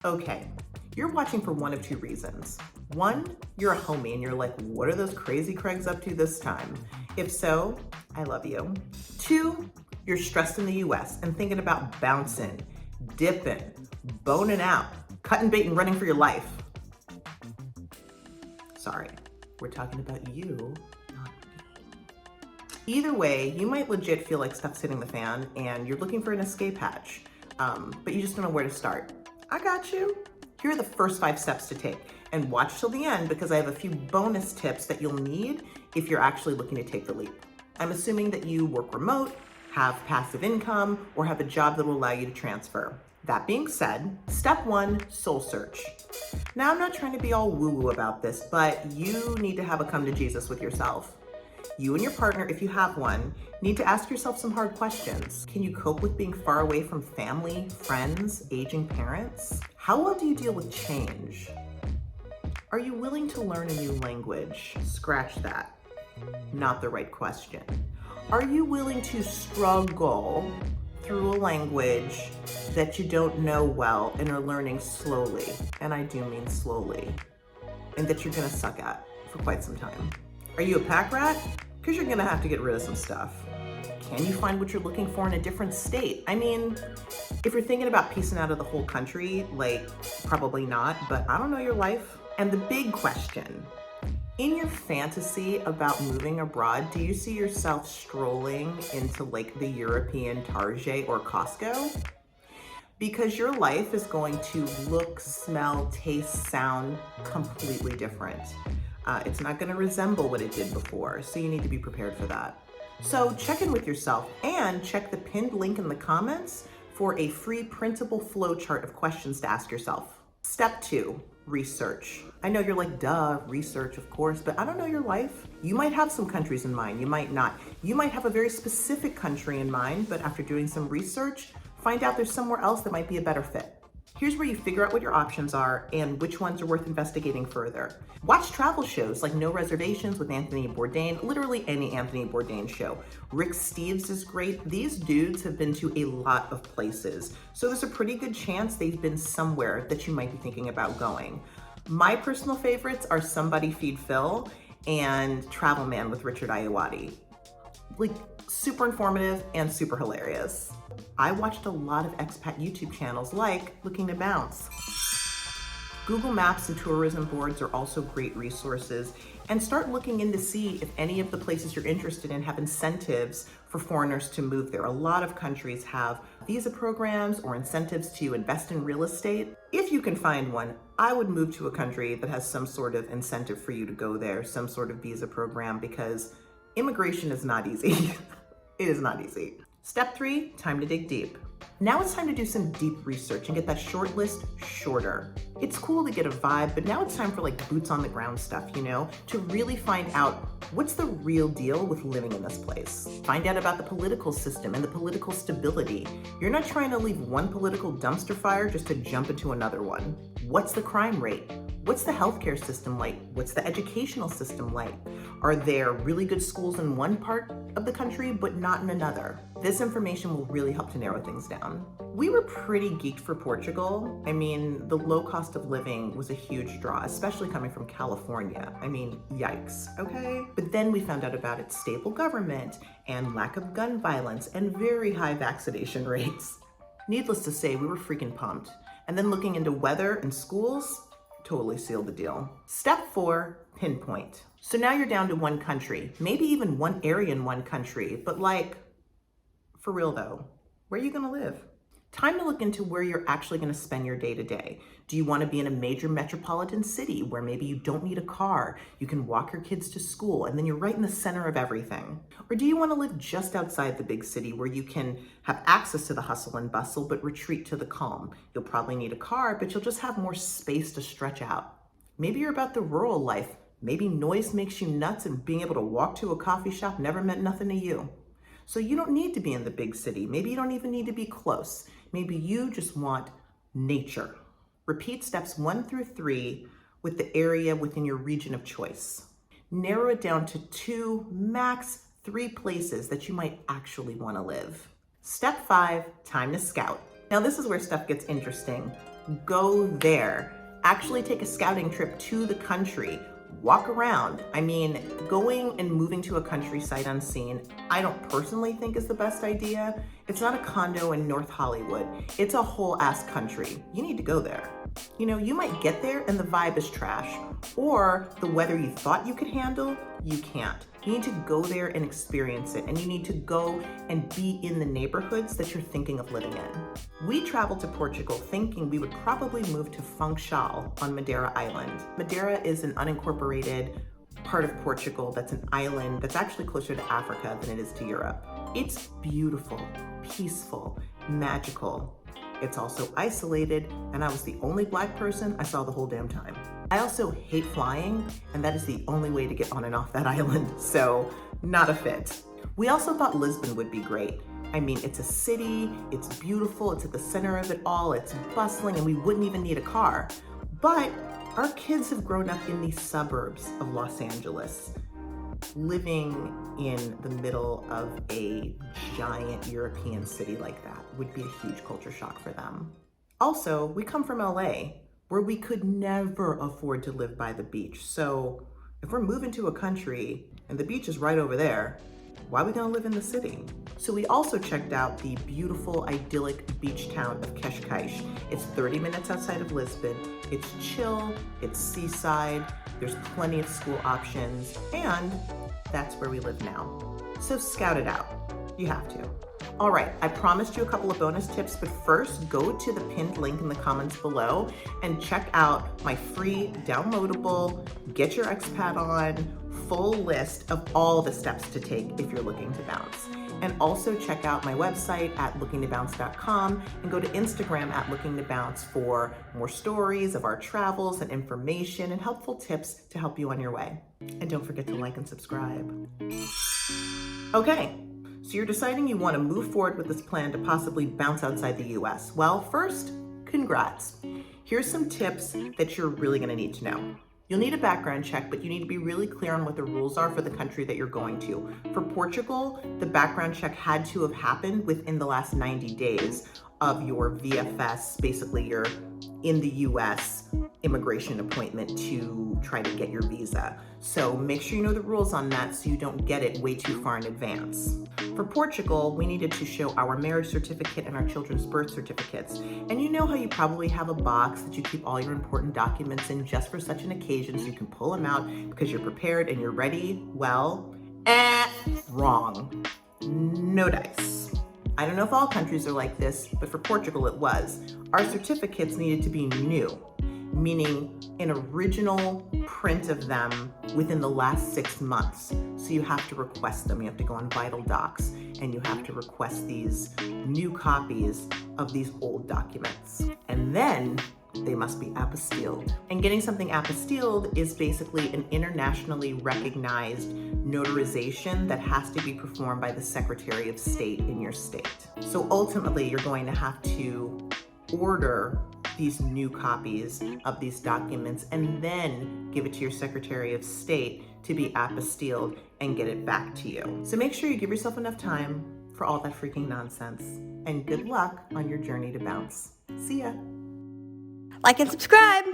Okay, you're watching for one of two reasons. One, you're a homie and you're like, what are those crazy Craigs up to this time? If so, I love you. Two, you're stressed in the US and thinking about bouncing, dipping, boning out, cutting bait and running for your life. Sorry, we're talking about you, not me. Either way, you might legit feel like stuff's hitting the fan and you're looking for an escape hatch, but you just don't know where to start. I got you. Here are the first 5 steps to take, and watch till the end because I have a few bonus tips that you'll need if you're actually looking to take the leap. I'm assuming that you work remote, have passive income, or have a job that will allow you to transfer. That being said, step 1, soul search. Now, I'm not trying to be all woo-woo about this, but you need to have a come to Jesus with yourself. You and your partner, if you have one, need to ask yourself some hard questions. Can you cope with being far away from family, friends, aging parents? How well do you deal with change? Are you willing to learn a new language? Scratch that. Not the right question. Are you willing to struggle through a language that you don't know well and are learning slowly? And I do mean slowly. And that you're gonna suck at for quite some time. Are you a pack rat? Because you're gonna have to get rid of some stuff. Can you find what you're looking for in a different state? I mean, if you're thinking about piecing out of the whole country, like, probably not, but I don't know your life. And the big question, in your fantasy about moving abroad, do you see yourself strolling into like the European Target or Costco? Because your life is going to look, smell, taste, sound completely different. It's not gonna resemble what it did before, so you need to be prepared for that. So check in with yourself and check the pinned link in the comments for a free printable flowchart of questions to ask yourself. Step 2, research. I know you're like, duh, research, of course, but I don't know your life. You might have some countries in mind, you might not. You might have a very specific country in mind, but after doing some research, find out there's somewhere else that might be a better fit. Here's where you figure out what your options are and which ones are worth investigating further. Watch travel shows like No Reservations with Anthony Bourdain, literally any Anthony Bourdain show. Rick Steves is great. These dudes have been to a lot of places, so there's a pretty good chance they've been somewhere that you might be thinking about going. My personal favorites are Somebody Feed Phil and Travel Man with Richard Ayoade. Like, super informative and super hilarious. I watched a lot of expat YouTube channels like Looking to Bounce. Google Maps and tourism boards are also great resources, and start looking in to see if any of the places you're interested in have incentives for foreigners to move there. A lot of countries have visa programs or incentives to invest in real estate. If you can find one, I would move to a country that has some sort of incentive for you to go there, some sort of visa program, because immigration is not easy. It is not easy. Step 3, time to dig deep. Now it's time to do some deep research and get that short list shorter. It's cool to get a vibe, but now it's time for like boots on the ground stuff, you know, to really find out what's the real deal with living in this place. Find out about the political system and the political stability. You're not trying to leave one political dumpster fire just to jump into another one. What's the crime rate? What's the healthcare system like? What's the educational system like? Are there really good schools in one part of the country, but not in another? This information will really help to narrow things down. We were pretty geeked for Portugal. I mean, the low cost of living was a huge draw, especially coming from California. I mean, yikes, okay? But then we found out about its stable government and lack of gun violence and very high vaccination rates. Needless to say, we were freaking pumped. And then looking into weather and schools, totally sealed the deal. Step 4, pinpoint. So now you're down to one country, maybe even one area in one country, but like, for real though, where are you gonna live? Time to look into where you're actually gonna spend your day to day. Do you wanna be in a major metropolitan city where maybe you don't need a car, you can walk your kids to school, and then you're right in the center of everything? Or do you wanna live just outside the big city where you can have access to the hustle and bustle, but retreat to the calm? You'll probably need a car, but you'll just have more space to stretch out. Maybe you're about the rural life. Maybe noise makes you nuts and being able to walk to a coffee shop never meant nothing to you. So you don't need to be in the big city. Maybe you don't even need to be close. Maybe you just want nature. Repeat steps 1 through 3 with the area within your region of choice. Narrow it down to 2, max 3 places that you might actually want to live. Step 5, time to scout. Now this is where stuff gets interesting. Go there. Actually take a scouting trip to the country. Walk around. I mean, going and moving to a country sight unseen, I don't personally think is the best idea. It's not a condo in North Hollywood. It's a whole ass country. You need to go there. You know, you might get there and the vibe is trash, or the weather you thought you could handle, you can't. You need to go there and experience it, and you need to go and be in the neighborhoods that you're thinking of living in. We traveled to Portugal thinking we would probably move to Funchal on Madeira Island. Madeira is an unincorporated part of Portugal that's an island that's actually closer to Africa than it is to Europe. It's beautiful, peaceful, magical. It's also isolated, and I was the only Black person I saw the whole damn time. I also hate flying, and that is the only way to get on and off that island, so not a fit. We also thought Lisbon would be great. I mean, it's a city, it's beautiful, it's at the center of it all, it's bustling, and we wouldn't even need a car. But our kids have grown up in the suburbs of Los Angeles. Living in the middle of a giant European city like that would be a huge culture shock for them. Also, we come from LA, where we could never afford to live by the beach. So if we're moving to a country and the beach is right over there, why are we gonna live in the city? So we also checked out the beautiful, idyllic beach town of Cascais. It's 30 minutes outside of Lisbon. It's chill, it's seaside, there's plenty of school options, and that's where we live now. So scout it out, you have to. All right, I promised you a couple of bonus tips, but first go to the pinned link in the comments below and check out my free downloadable, get your expat on, full list of all the steps to take if you're looking to bounce. And also check out my website at lookingtobounce.com and go to Instagram at lookingtobounce for more stories of our travels and information and helpful tips to help you on your way. And don't forget to like and subscribe. Okay, so you're deciding you want to move forward with this plan to possibly bounce outside the US. Well, first, congrats. Here's some tips that you're really going to need to know. You'll need a background check, but you need to be really clear on what the rules are for the country that you're going to. For Portugal, the background check had to have happened within the last 90 days of your VFS, basically your in the US immigration appointment to try to get your visa. So make sure you know the rules on that so you don't get it way too far in advance. For Portugal, we needed to show our marriage certificate and our children's birth certificates. And you know how you probably have a box that you keep all your important documents in just for such an occasion so you can pull them out because you're prepared and you're ready? Well, wrong. No dice. I don't know if all countries are like this, but for Portugal it was. Our certificates needed to be new, meaning an original print of them within the last 6 months. So you have to request them. You have to go on Vital Docs and you have to request these new copies of these old documents. And then they must be apostilled. And getting something apostilled is basically an internationally recognized notarization that has to be performed by the Secretary of State in your state. So ultimately, you're going to have to order these new copies of these documents and then give it to your Secretary of State to be apostilled and get it back to you. So make sure you give yourself enough time for all that freaking nonsense. And good luck on your journey to bounce. See ya. Like and subscribe.